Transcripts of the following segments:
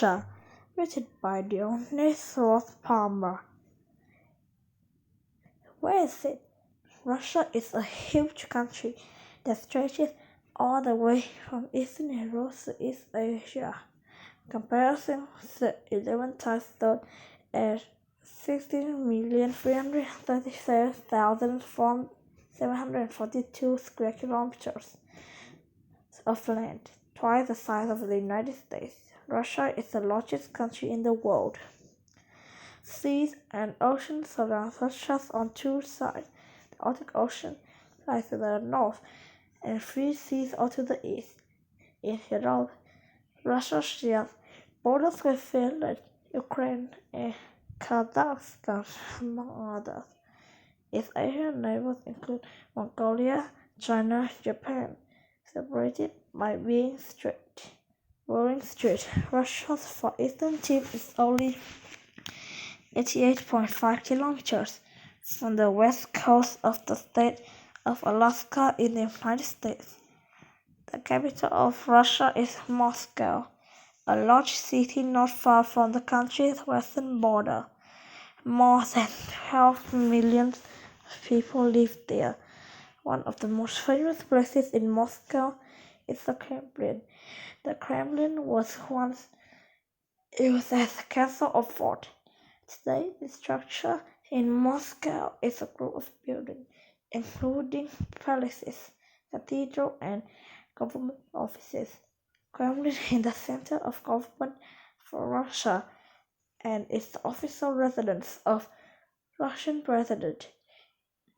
Russia, written by Dionysius Palmer. Where is it? Russia is a huge country that stretches all the way from Eastern Europe to East Asia. Comparison the 11 times third at 16,337,742 square kilometers of land, twice the size of the United States. Russia is the largest country in the world. Seas and oceans surround Russia on two sides. The Arctic Ocean lies to the north and free seas are to the east. In Europe, Russia shares borders with Finland, Ukraine, and Kazakhstan, among others. Its Asian neighbors include Mongolia, China, Japan, separated by Bering Strait. Russia's far eastern tip is only 88.5 kilometers from the west coast of the state of Alaska in the United States. The capital of Russia is Moscow, a large city not far from the country's western border. More than 12 million people live there. One of the most famous places in Moscow is the Kremlin. The Kremlin was once used as a castle or fort. Today, the structure in Moscow is a group of buildings, including palaces, cathedrals, and government offices. Kremlin is the center of government for Russia and is the official residence of Russian President.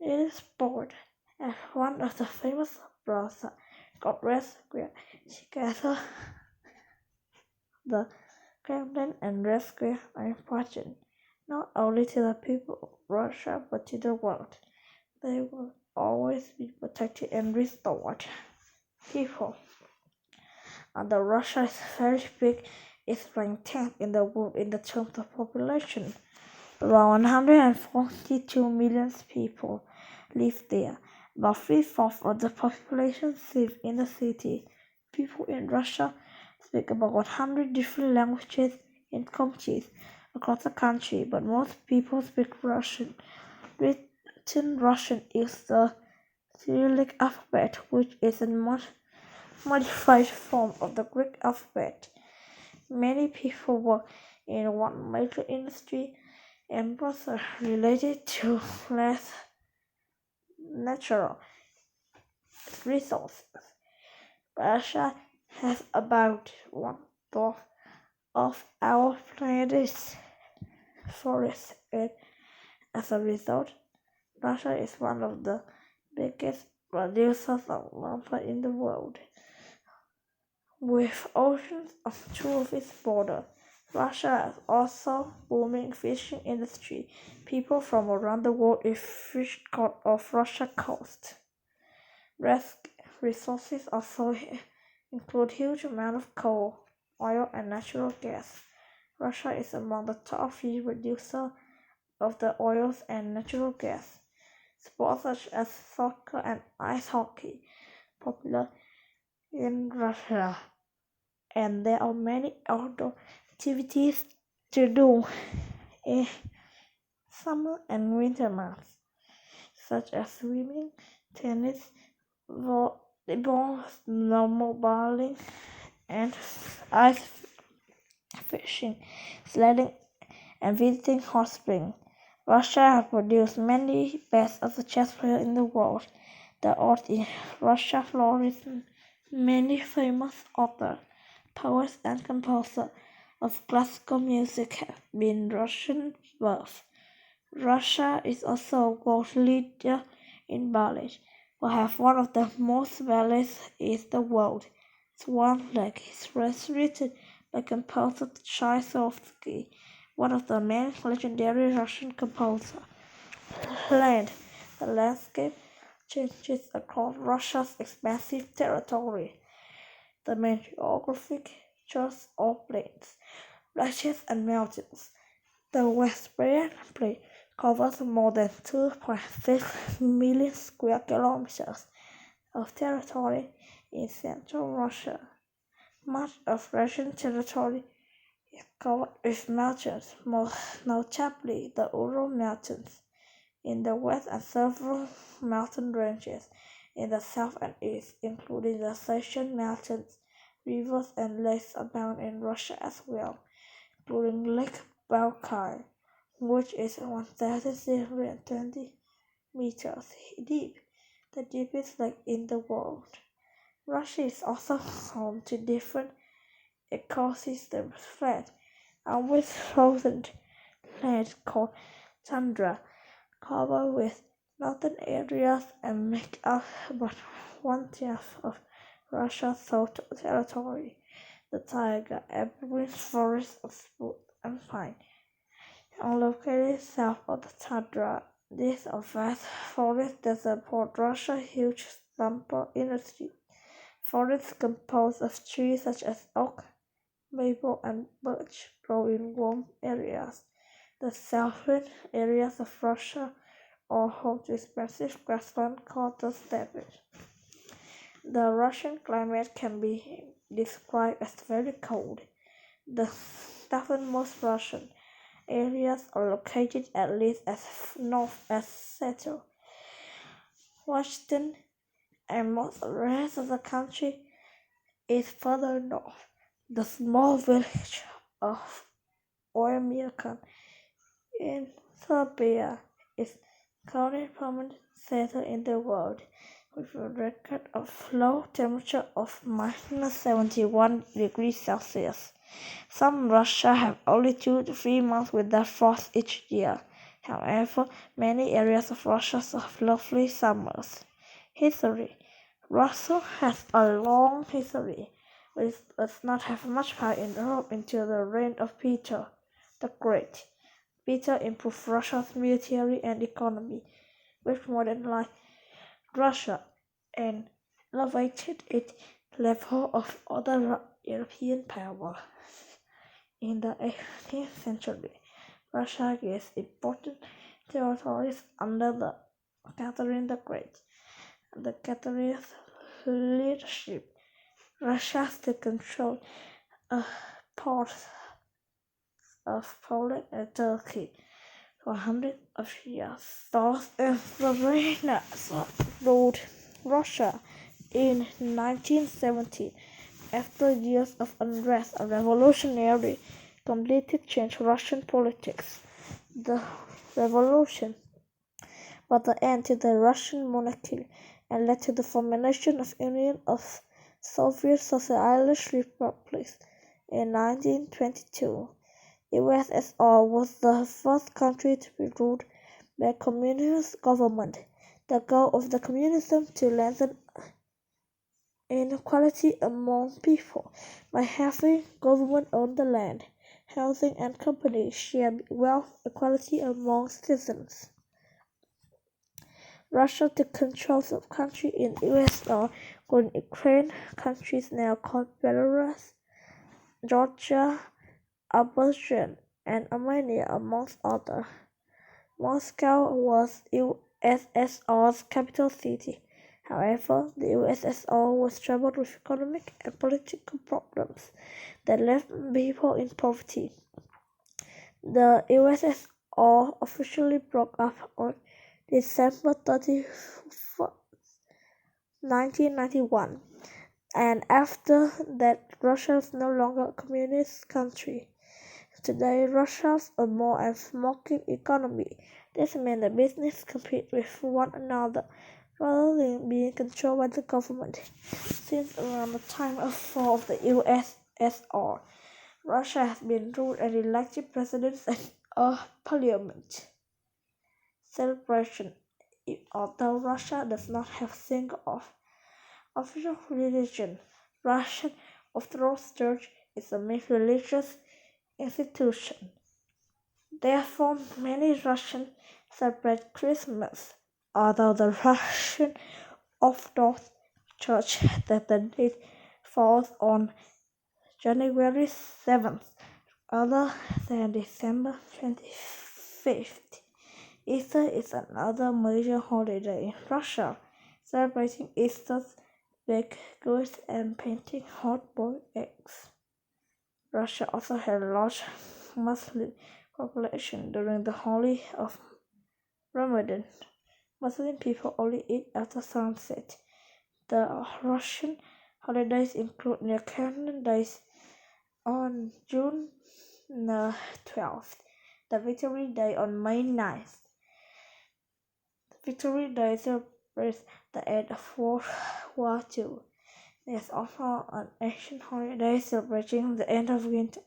It is born at one of the famous plazas called Red Square. Together, the Kremlin and Red Square are important not only to the people of Russia but to the world. They will always be protected and restored. People. Although Russia is very big, it's ranked 10th in the world in the terms of population. Around 142 million people live there. About 3/4 of the population live in the city. People in Russia speak about 100 different languages in communities across the country, but most people speak Russian. Written Russian is the Cyrillic alphabet, which is a modified form of the Greek alphabet. Many people work in one major industry, and both are related to less natural resources. Russia has about 1/12 of our planet's forests, and as a result, Russia is one of the biggest producers of lumber in the world. With oceans on two of its borders, Russia has also booming fishing industry. People from around the world fish off Russia coast. Resources also include huge amount of coal, oil, and natural gas. Russia is among the top 3 producers of the oils and natural gas. Sports such as soccer and ice hockey popular in Russia, and there are many outdoor activities to do in summer and winter months, such as swimming, tennis, volleyball, snowmobiling, and ice fishing, sledding, and visiting hot springs. Russia has produced many best of the chess players in the world. The art in Russia flourished. Many famous authors, poets, and composers of classical music have been Russian birth. Russia is also a world leader in ballet. We have one of the most ballets in the world. Swan Lake is written by composer Tchaikovsky, one of the many legendary Russian composers. Land. The landscape changes across Russia's expansive territory. The main geographic features are plains, ranges, and mountains. The Western Plain covers more than 2.6 million square kilometers of territory in central Russia. Much of Russian territory is covered with mountains, most notably the Ural Mountains in the west and several mountain ranges in the south and east, including the Sasanian Mountains. Rivers and lakes abound in Russia as well, including Lake Baikal, which is 1,020 meters deep, the deepest lake in the world. Russia is also home to different ecosystems, flat and with frozen land called tundra, covered with mountain areas and make up about 1/10 of Russia's total territory. The taiga, evergreen forest of spruce and pine, are located south of the tundra. These are vast forests that support Russia's huge lumber industry. Forests composed of trees such as oak, maple, and birch grow in warm areas. The southern areas of Russia are home to expansive grassland called the steppes. The Russian climate can be described as very cold. The southernmost Russian areas are located at least as north as Seattle, Washington, and most of the rest of the country is further north. The small village of Oymyakon in Serbia is currently permanent center in the world, with a record of low temperature of -71 degrees Celsius. Some Russia have only 2 to 3 months without frost each year. However, many areas of Russia have lovely summers. History: Russia has a long history, but it does not have much power in Europe until the reign of Peter the Great. Peter improved Russia's military and economy, which modernized Russia and elevated its level of other European powers. In the 18th century, Russia gained important territories under the Catherine the Great. Under Catherine's leadership, Russia still controlled parts of Poland and Turkey for hundreds of years. Thus, Slovenia ruled Russia in 1917. After years of unrest, a revolutionary completely changed Russian politics. The revolution brought the end to the Russian monarchy and led to the formation of Union of Soviet Socialist Republics in 1922. USSR was the first country to be ruled by a communist government. The goal of the communism to lengthen inequality among people by having government own the land, housing, and companies share wealth equality among citizens. Russia took control of countries in USSR, including Ukraine, countries now called Belarus, Georgia, Azerbaijan, and Armenia, amongst others. Moscow was USSR's capital city. However, the USSR was troubled with economic and political problems that left people in poverty. The USSR officially broke up on December 31, 1991, and after that Russia is no longer a communist country. Today, Russia has a more and smoking economy. This means that businesses compete with one another rather than being controlled by the government. Since around the time of fall of the USSR, Russia has been ruled and elected presidents and a parliament. Celebration: although Russia does not have a single official religion, Russian Orthodox Church is the main religious institution. Therefore, many Russians celebrate Christmas, although the Russian Orthodox Church that the date falls on January 7th, other than December 25th. Easter is another major holiday in Russia. Celebrating Easter, baked goods, and painting hard-boiled eggs. Russia also had a large Muslim population during the Holy of Ramadan. Muslim people only eat after sunset. The Russian holidays include New Calendar days on June 12th, the Victory Day on May 9th. Victory Day celebrates the end of World War II. There's also an Asian holiday celebrating the end of winter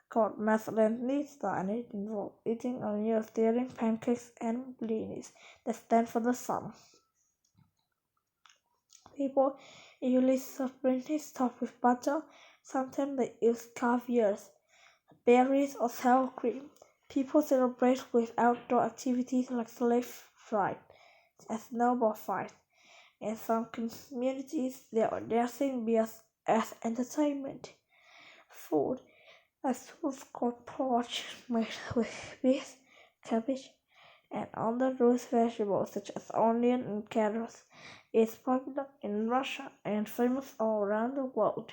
called Maslenitsa, and it involves eating a meal stealing pancakes and blinis that stand for the sun. People usually serve blinis topped with butter. Sometimes they use caviar, berries, or sour cream. People celebrate with outdoor activities like slave ride and snowball fight. In some communities, there are dancing bears as entertainment. Food, a soup called porridge made with beef, cabbage, and other root vegetables such as onion and carrots, is popular in Russia and famous all around the world.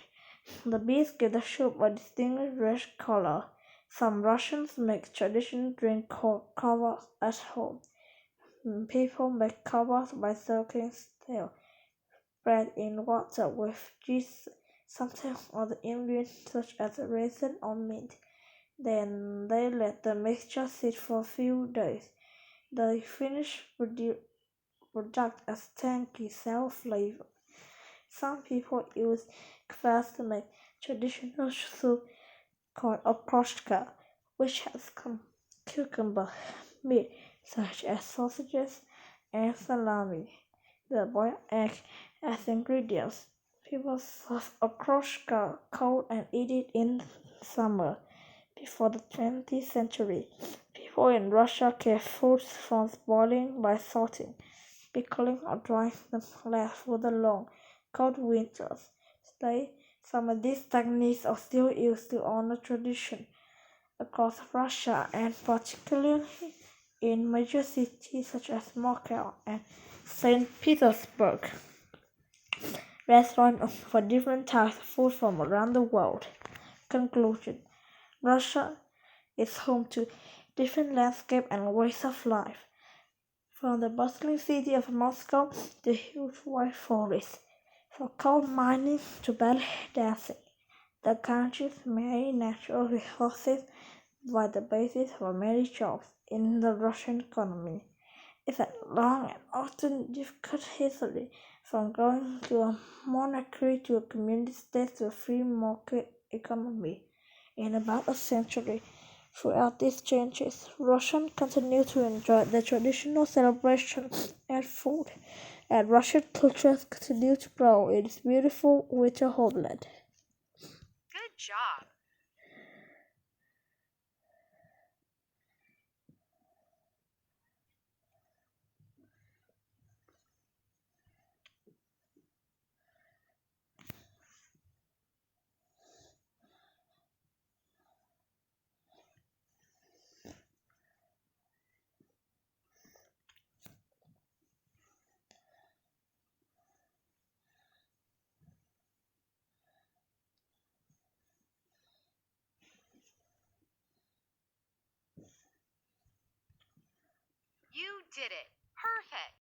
The beans give the soup a distinct red color. Some Russians make traditional drink called kava at home. People make kava by soaking stale bread in water with yeast, sometimes other ingredients such as raisin or mint. Then they let the mixture sit for a few days. The finished product has tangy sour flavor. Some people use kvass to make traditional soup called okroshka, which has cucumber, meat such as sausages and salami. The boiled egg as ingredients. People serve okroshka cold and eat it in summer. Before the 20th century, people in Russia kept foods from spoiling by salting, pickling, or drying them for the long, cold winters. Today, some of these techniques are still used to honor tradition across Russia, and particularly in major cities such as Moscow and St. Petersburg. Restaurants offer different types of food from around the world. Conclusion: Russia is home to different landscapes and ways of life, from the bustling city of Moscow to huge white forests, from coal mining to ballet dancing. The country's many natural resources provide the basis for many jobs in the Russian economy. It's a long and often difficult history, from growing to a monarchy to a community state to a free market economy. In about a century, throughout these changes, Russians continue to enjoy the traditional celebrations and food, and Russian culture continues to grow in its beautiful winter homeland. Good job! You did it! Perfect!